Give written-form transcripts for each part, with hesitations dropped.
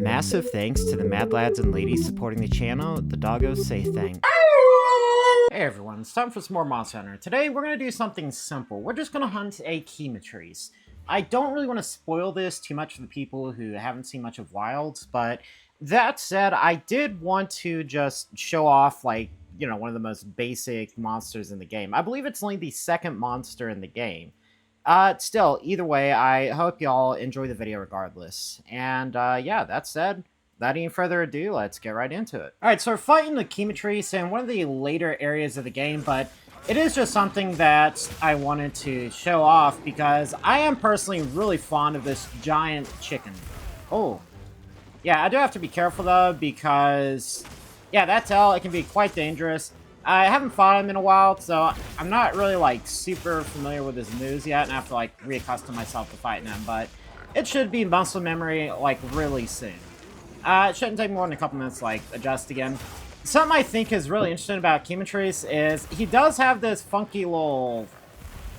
Massive thanks to the mad lads and ladies supporting the channel. The doggos say thanks. Hey everyone, it's time for some more Monster Hunter. Today we're going to do something simple. We're just going to hunt a Chematrice. I don't really want to spoil this too much for the people who haven't seen much of Wilds, but that said, I did want to just show off, like, you know, one of the most basic monsters in the game. I believe it's only the second monster in the game. Still, either way, I hope y'all enjoy the video regardless. And, yeah, that said, without any further ado, let's get right into it. Alright, so we're fighting the Chematrice in one of the later areas of the game, but it is just something that I wanted to show off because I am personally really fond of this giant chicken. Oh. Yeah, I do have to be careful, though, because, yeah, that tail, it can be quite dangerous. I haven't fought him in a while, so I'm not really, like, super familiar with his moves yet, and I have to, like, reaccustom myself to fighting him, but it should be muscle memory, like, really soon. It shouldn't take more than a couple minutes to, like, adjust again. Something I think is really interesting about Chematrice is he does have this funky little,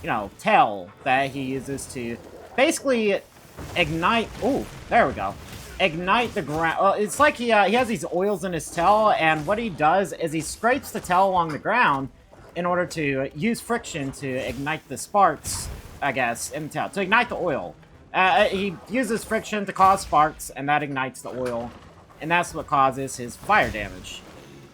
you know, tail that he uses to basically ignite... Oh, there we go. Ignite the ground. Well, it's like he has these oils in his tail, and what he does is he scrapes the tail along the ground in order to use friction to ignite the sparks, I guess, in the tail, to ignite the oil. He uses friction to cause sparks, and that ignites the oil, and that's what causes his fire damage.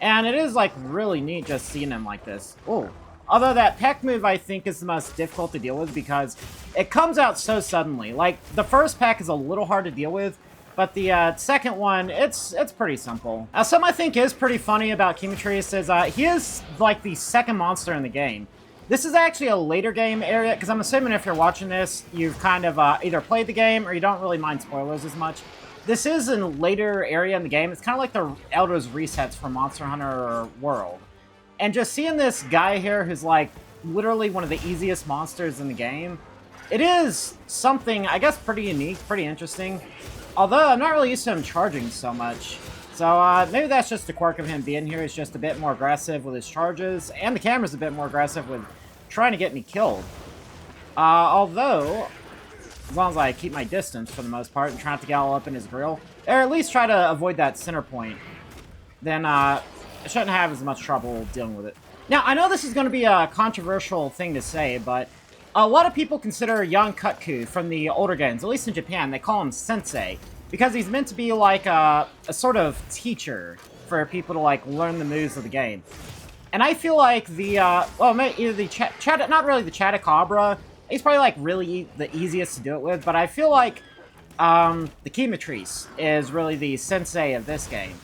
And it is, like, really neat just seeing him like this. Oh. Although that peck move, I think, is the most difficult to deal with because it comes out so suddenly. Like, the first peck is a little hard to deal with, but the second one, it's pretty simple. Something I think is pretty funny about Chematrice is he is, like, the second monster in the game. This is actually a later game area, because I'm assuming if you're watching this, you've kind of either played the game or you don't really mind spoilers as much. This is a later area in the game. It's kind of like the Elder's resets for Monster Hunter World. And just seeing this guy here who's, like, literally one of the easiest monsters in the game, it is something, I guess, pretty unique, pretty interesting. Although, I'm not really used to him charging so much. So, maybe that's just a quirk of him being here. He's just a bit more aggressive with his charges. And the camera's a bit more aggressive with trying to get me killed. Although, as long as I keep my distance for the most part and try not to get all up in his grill, or at least try to avoid that center point, then, I shouldn't have as much trouble dealing with it. Now, I know this is going to be a controversial thing to say, but a lot of people consider young Kutku from the older games, at least in Japan, they call him Sensei, because he's meant to be like a sort of teacher for people to, like, learn the moves of the game. And I feel like the, well, either the not really the Chatacabra, he's probably, like, really the easiest to do it with, but I feel like the Chematrice is really the Sensei of this game.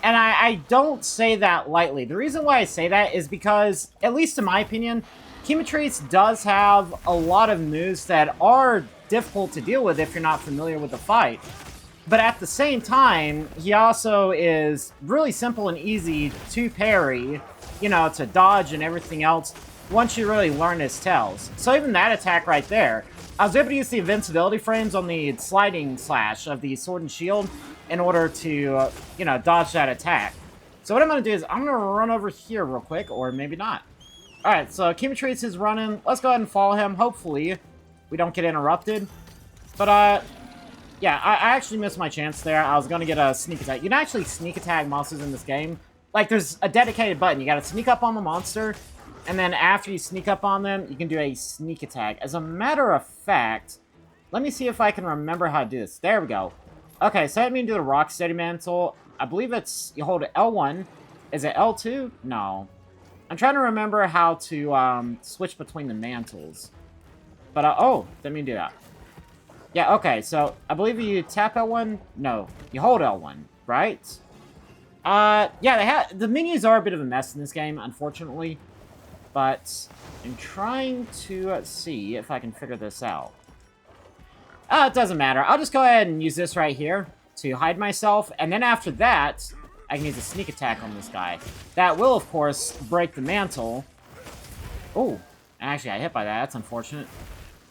And I don't say that lightly. The reason why I say that is because, at least in my opinion, Chematrice does have a lot of moves that are difficult to deal with if you're not familiar with the fight. But at the same time, he also is really simple and easy to parry, you know, to dodge and everything else once you really learn his tells. So even that attack right there, I was able to use the invincibility frames on the sliding slash of the sword and shield in order to, you know, dodge that attack. So what I'm going to do is I'm going to run over here real quick, or maybe not. Alright, so Chematrice is running. Let's go ahead and follow him. Hopefully, we don't get interrupted. But, yeah, I actually missed my chance there. I was going to get a sneak attack. You can actually sneak attack monsters in this game. Like, there's a dedicated button. You got to sneak up on the monster, and then after you sneak up on them, you can do a sneak attack. As a matter of fact, let me see if I can remember how to do this. There we go. Okay, so let me do the Rocksteady Mantle. I believe it's, you hold L1. Is it L2? No. I'm trying to remember how to switch between the mantles. But, oh, let me do that. Yeah, okay, so I believe you tap L1. No, you hold L1, right? Yeah, the menus are a bit of a mess in this game, unfortunately. But I'm trying to see if I can figure this out. It doesn't matter. I'll just go ahead and use this right here to hide myself. And then after that, I can use a sneak attack on this guy. That will, of course, break the mantle. Oh, actually, I hit by that. That's unfortunate.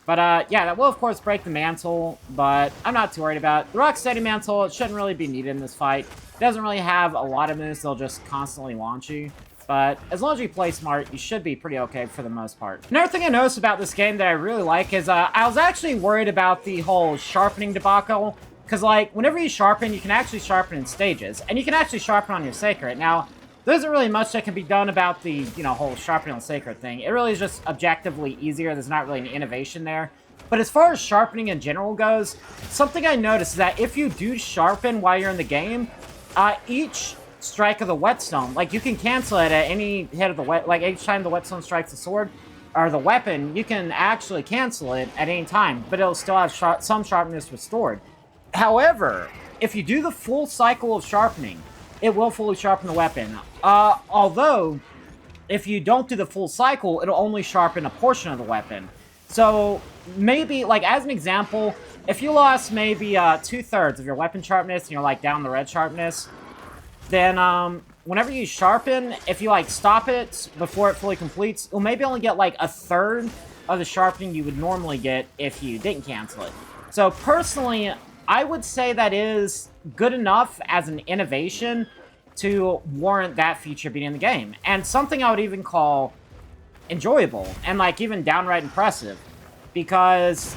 But, yeah, that will, of course, break the mantle, but I'm not too worried about it. The Rocksteady Mantle, it shouldn't really be needed in this fight. It doesn't really have a lot of moves. They'll just constantly launch you. But as long as you play smart, you should be pretty okay for the most part. Another thing I noticed about this game that I really like is I was actually worried about the whole sharpening debacle Because, like, whenever you sharpen, you can actually sharpen in stages. And you can actually sharpen on your Sacred. Now, there isn't really much that can be done about the, whole sharpening on Sacred thing. It really is just objectively easier. There's not really any innovation there. But as far as sharpening in general goes, something I noticed is that if you do sharpen while you're in the game, each strike of the whetstone, like, you can cancel it at any hit of the like, each time the whetstone strikes the sword, or the weapon, you can actually cancel it at any time, but it'll still have some sharpness restored. However, if you do the full cycle of sharpening, it will fully sharpen the weapon. Although, if you don't do the full cycle, it'll only sharpen a portion of the weapon. So, maybe, like, as an example, if you lost maybe 2/3 of your weapon sharpness and you're, like, down the red sharpness, then, whenever you sharpen, if you, like, stop it before it fully completes, you'll maybe only get, like, 1/3 of the sharpening you would normally get if you didn't cancel it. So, personally, I would say that is good enough as an innovation to warrant that feature being in the game. And something I would even call enjoyable and, like, even downright impressive, because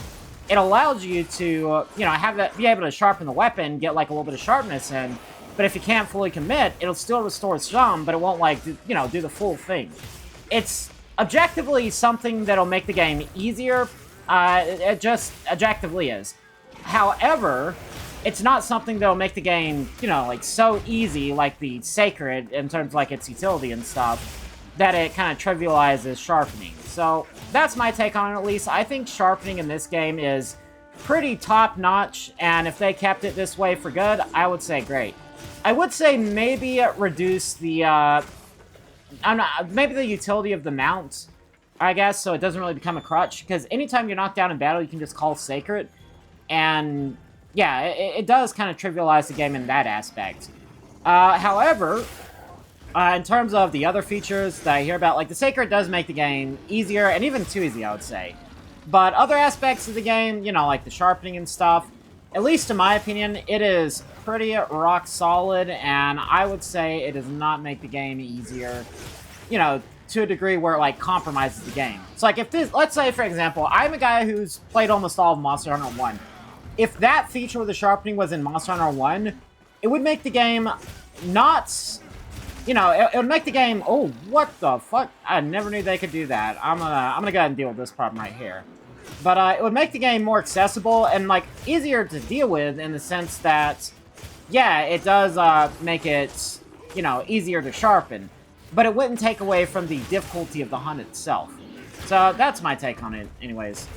it allows you to, have that, be able to sharpen the weapon, get, like, a little bit of sharpness in, but if you can't fully commit, it'll still restore some, but it won't, like, do the full thing. It's objectively something that'll make the game easier. It just objectively is. However, it's not something that'll make the game, like, so easy, like the Sacred, in terms of, like, its utility and stuff, that it kind of trivializes sharpening. So, that's my take on it, at least. I think sharpening in this game is pretty top-notch, and if they kept it this way for good, I would say great. I would say maybe reduce the, maybe the utility of the mount, I guess, so it doesn't really become a crutch, because anytime you're knocked down in battle, you can just call Sacred, and, yeah, it does kind of trivialize the game in that aspect. However, in terms of the other features that I hear about, like, the Sacred does make the game easier, and even too easy, I would say. But other aspects of the game, like the sharpening and stuff, at least in my opinion, it is pretty rock solid, and I would say it does not make the game easier, to a degree where it, like, compromises the game. So, like, if this, let's say, for example, I'm a guy who's played almost all of Monster Hunter 1. If that feature with the sharpening was in Monster Hunter 1, it would make the game not, it would make the game, oh, what the fuck? I never knew they could do that. I'm gonna go ahead and deal with this problem right here. But, it would make the game more accessible and, like, easier to deal with in the sense that, yeah, it does, make it, easier to sharpen. But it wouldn't take away from the difficulty of the hunt itself. So, that's my take on it, anyways.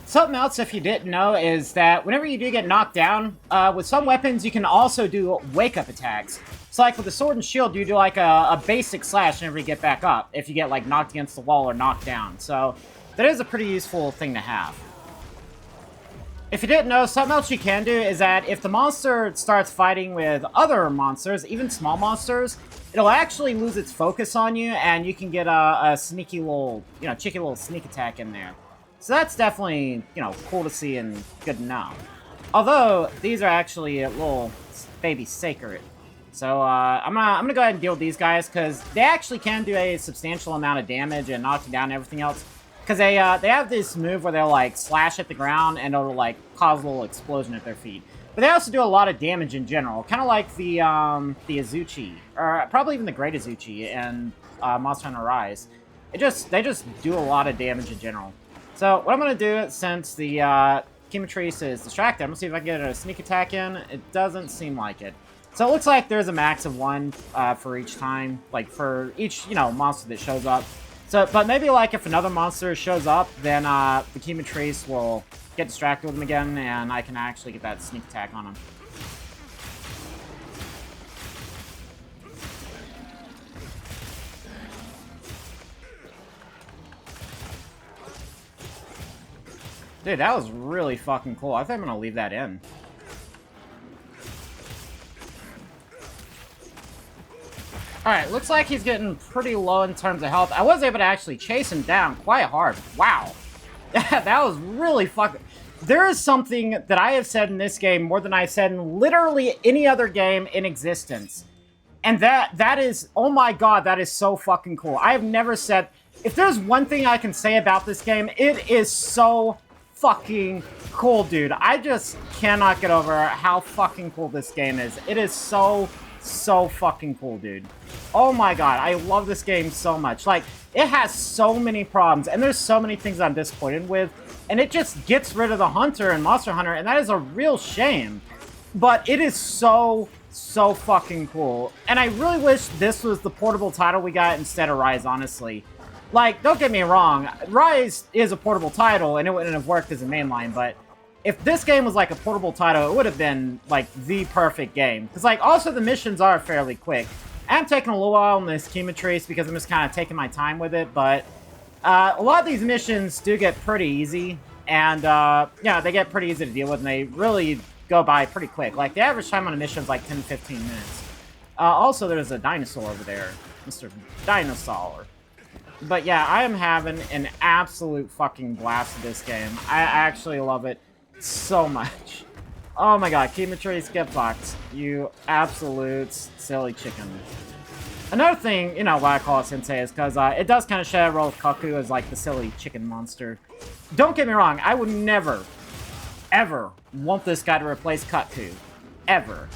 Something else, if you didn't know, is that whenever you do get knocked down, with some weapons, you can also do wake-up attacks. So, like, with the sword and shield, you do, like, a basic slash whenever you get back up, if you get, like, knocked against the wall or knocked down. So, that is a pretty useful thing to have. If you didn't know, something else you can do is that if the monster starts fighting with other monsters, even small monsters, it'll actually lose its focus on you, and you can get a sneaky little, cheeky little sneak attack in there. So that's definitely, cool to see and good to know. Although, these are actually a little baby Sacred. So, I'm gonna go ahead and deal with these guys, because they actually can do a substantial amount of damage and knock you down and everything else. Because they have this move where they'll, like, slash at the ground, and it'll, like, cause a little explosion at their feet. But they also do a lot of damage in general, kind of like the Azuchi, or probably even the Great Azuchi in Monster Hunter Rise. They just do a lot of damage in general. So, what I'm going to do, since the Chematrice is distracted, I'm going to see if I can get a sneak attack in. It doesn't seem like it. So, it looks like there's a max of 1 for each time, like, for each, monster that shows up. So, but maybe, like, if another monster shows up, then the Chematrice will get distracted with him again, and I can actually get that sneak attack on him. Dude, that was really fucking cool. I think I'm gonna leave that in. Alright, looks like he's getting pretty low in terms of health. I was able to actually chase him down quite hard. Wow. That was really fucking... There is something that I have said in this game more than I've said in literally any other game in existence. And that is... Oh my god, that is so fucking cool. I have never said... If there's one thing I can say about this game, it is so fucking cool, dude. I just cannot get over how fucking cool this game is. It is so fucking cool, dude. Oh my god, I love this game so much. Like, it has so many problems, and there's so many things I'm disappointed with, and it just gets rid of the Hunter and Monster Hunter, and that is a real shame. But it is so fucking cool. And I really wish this was the portable title we got instead of Rise, honestly. Like, don't get me wrong, Rise is a portable title, and it wouldn't have worked as a mainline, but if this game was like a portable title, it would have been, like, the perfect game. Because, like, also the missions are fairly quick. I'm taking a little while on this Chemotrace because I'm just kind of taking my time with it, but a lot of these missions do get pretty easy, and, yeah, they get pretty easy to deal with, and they really go by pretty quick. Like, the average time on a mission is like 10 to 15 minutes. Also, there's a dinosaur over there. Mr. Dinosaur. But yeah, I am having an absolute fucking blast with this game. I actually love it so much. Oh my god, Chemotrace, get fucked. You absolute silly chicken. Another thing, you know, why I call it Sensei is because it does kind of shadow roll Kaku as like the silly chicken monster. Don't get me wrong, I would never ever want this guy to replace Kutku. Ever.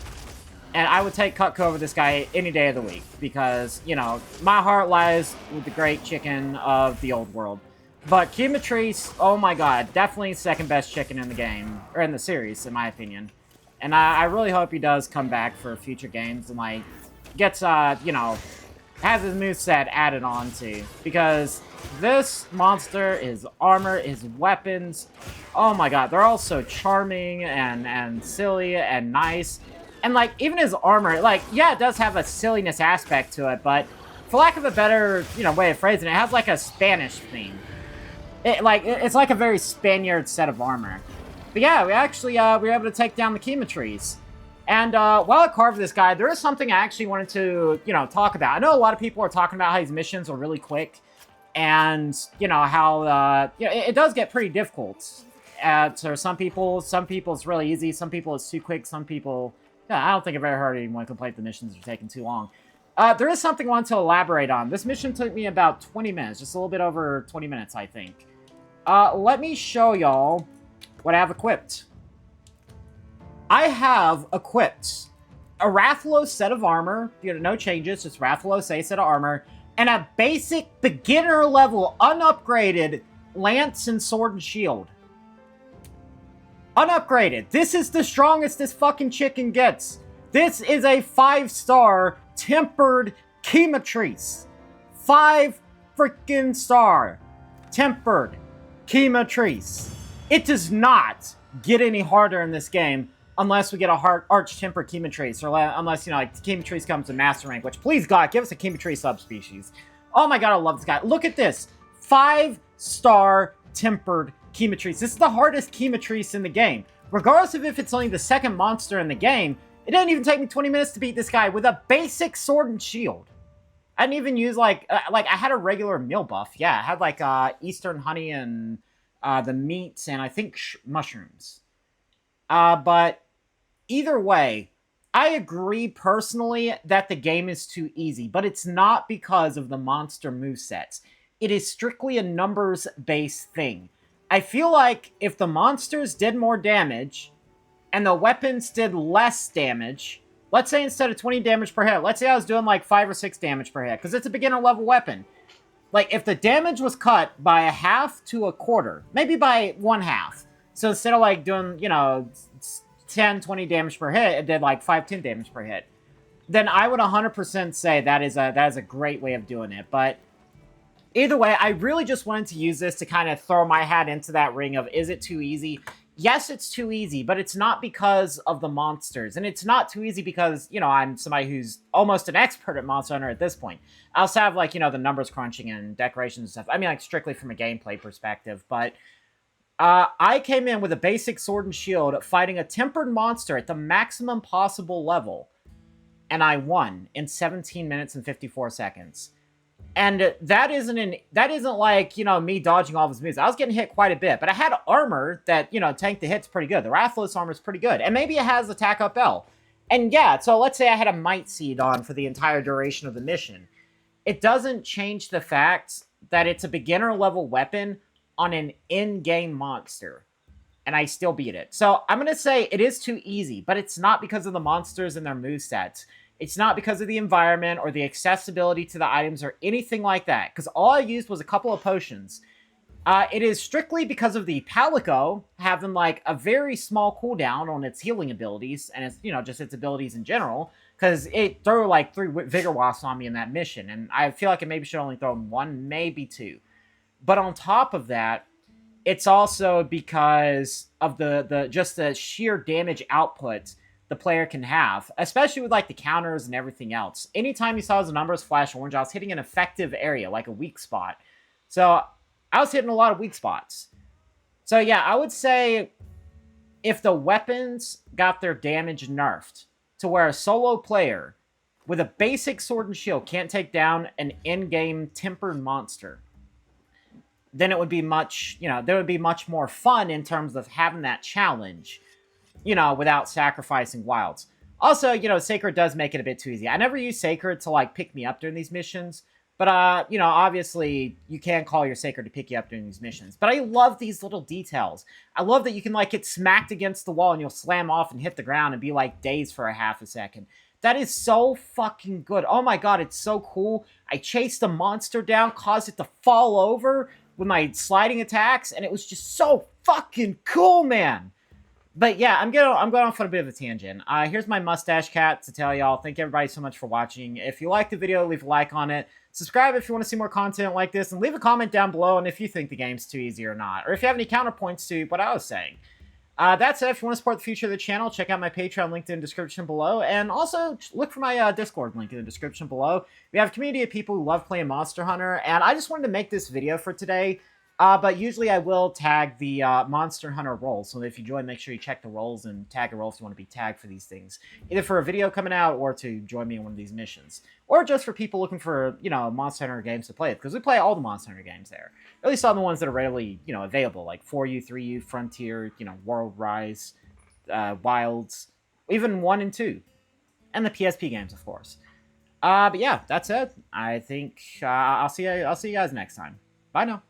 And I would take Kutku over this guy any day of the week. Because, you know, my heart lies with the great chicken of the old world. But Chemotrace, oh my god, definitely second best chicken in the game. Or in the series, in my opinion. And I really hope he does come back for future games and, like, gets, you know, has his moveset added on to. Because this monster, his armor, his weapons, oh my god, they're all so charming and silly and nice. And, like, even his armor, like, yeah, it does have a silliness aspect to it, but for lack of a better, you know, way of phrasing it, it has, like, a Spanish theme. It's like a very Spaniard set of armor. But yeah, we actually, we were able to take down the Chemotrace. And, while I carved this guy, there is something I actually wanted to, you know, talk about. I know a lot of people are talking about how these missions are really quick. And, you know, how, you know, it does get pretty difficult. To some people it's really easy, some people it's too quick, some people... Yeah, I don't think I've ever heard anyone complain the missions are taking too long. There is something I want to elaborate on. This mission took me about 20 minutes, just a little bit over 20 minutes, I think. Let me show y'all what I have equipped. I have equipped a Rathalos set of armor, you know, no changes, just Rathalos A set of armor, and a basic beginner level, unupgraded lance and sword and shield. Unupgraded. This is the strongest this fucking chicken gets. This is a 5-star tempered Chemotrace. 5 freaking star tempered Chemotrace. It does not get any harder in this game unless we get a hard arch-tempered Chemotrace, or unless, you know, like, Chemotrace comes to Master Rank, which, please, God, give us a Chemotrace subspecies. Oh my god, I love this guy. Look at this. 5-star tempered Chemotrace. This is the hardest Chemotrace in the game. Regardless of if it's only the second monster in the game, it didn't even take me 20 minutes to beat this guy with a basic sword and shield. I didn't even use, like I had a regular meal buff. Yeah, I had, like, Eastern honey and the meat and I think mushrooms. But either way, I agree personally that the game is too easy, but it's not because of the monster movesets. It is strictly a numbers-based thing. I feel like if the monsters did more damage, and the weapons did less damage, let's say instead of 20 damage per hit, let's say I was doing like 5 or 6 damage per hit, because it's a beginner level weapon. Like, if the damage was cut by a half to a quarter, maybe by 1/2, so instead of like doing, you know, 10, 20 damage per hit, it did like 5, 10 damage per hit, then I would 100% say that is a great way of doing it. But either way, I really just wanted to use this to kind of throw my hat into that ring of, is it too easy? Yes, it's too easy, but it's not because of the monsters. And it's not too easy because, you know, I'm somebody who's almost an expert at Monster Hunter at this point. I also have, like, you know, the numbers crunching and decorations and stuff. I mean, like, strictly from a gameplay perspective. But I came in with a basic sword and shield fighting a tempered monster at the maximum possible level. And I won in 17 minutes and 54 seconds. And that isn't like, you know, me dodging all of his moves. I was getting hit quite a bit, but I had armor that, you know, tanked the hits pretty good. The Rathalos armor is pretty good. And maybe it has attack up L. And yeah, so let's say I had a Might Seed on for the entire duration of the mission. It doesn't change the fact that it's a beginner level weapon on an in-game monster. and I still beat it. So I'm going to say it is too easy, but it's not because of the monsters and their movesets. It's not because of the environment or the accessibility to the items or anything like that, because all I used was a couple of potions. It is strictly because of the Palico having, like, a very small cooldown on its healing abilities, and its, just its abilities in general, because it threw, like, 3 Vigor Wasps on me in that mission, and I feel like it maybe should only throw 1, maybe 2. But on top of that, it's also because of just the sheer damage output the player can have, especially with, like, the counters and everything else. Anytime you saw the numbers flash orange, I was hitting an effective area, like a weak spot. So I was hitting a lot of weak spots. So yeah, I would say if the weapons got their damage nerfed to where a solo player with a basic sword and shield can't take down an in-game tempered monster, then it would be much, there would be much more fun in terms of having that challenge, without sacrificing wilds. Also, Sacred does make it a bit too easy. I never use Sacred to, like, pick me up during these missions, but, obviously, you can call your Sacred to pick you up during these missions. But I love these little details. I love that you can, like, get smacked against the wall and you'll slam off and hit the ground and be, like, dazed for a half a second. That is so fucking good. Oh my god, it's so cool. I chased a monster down, caused it to fall over with my sliding attacks, and it was just so fucking cool, man. But yeah, I'm going off on a bit of a tangent. Here's my mustache cat to tell y'all. Thank everybody so much for watching. If you liked the video, leave a like on it. Subscribe if you want to see more content like this, and leave a comment down below on if you think the game's too easy or not, or if you have any counterpoints to what I was saying. That said, if you want to support the future of the channel, check out my Patreon linked in the description below, and also look for my Discord link in the description below. We have a community of people who love playing Monster Hunter, and I just wanted to make this video for today. But usually I will tag the Monster Hunter roles, so if you join, make sure you check the roles and tag a role if you want to be tagged for these things. Either for a video coming out, or to join me in one of these missions. Or just for people looking for, Monster Hunter games to play with, because we play all the Monster Hunter games there. At least all the ones that are readily, available, like 4U, 3U, Frontier, World Rise, Wilds, even 1 and 2. And the PSP games, of course. But yeah, that's it. I think I'll see you guys next time. Bye now.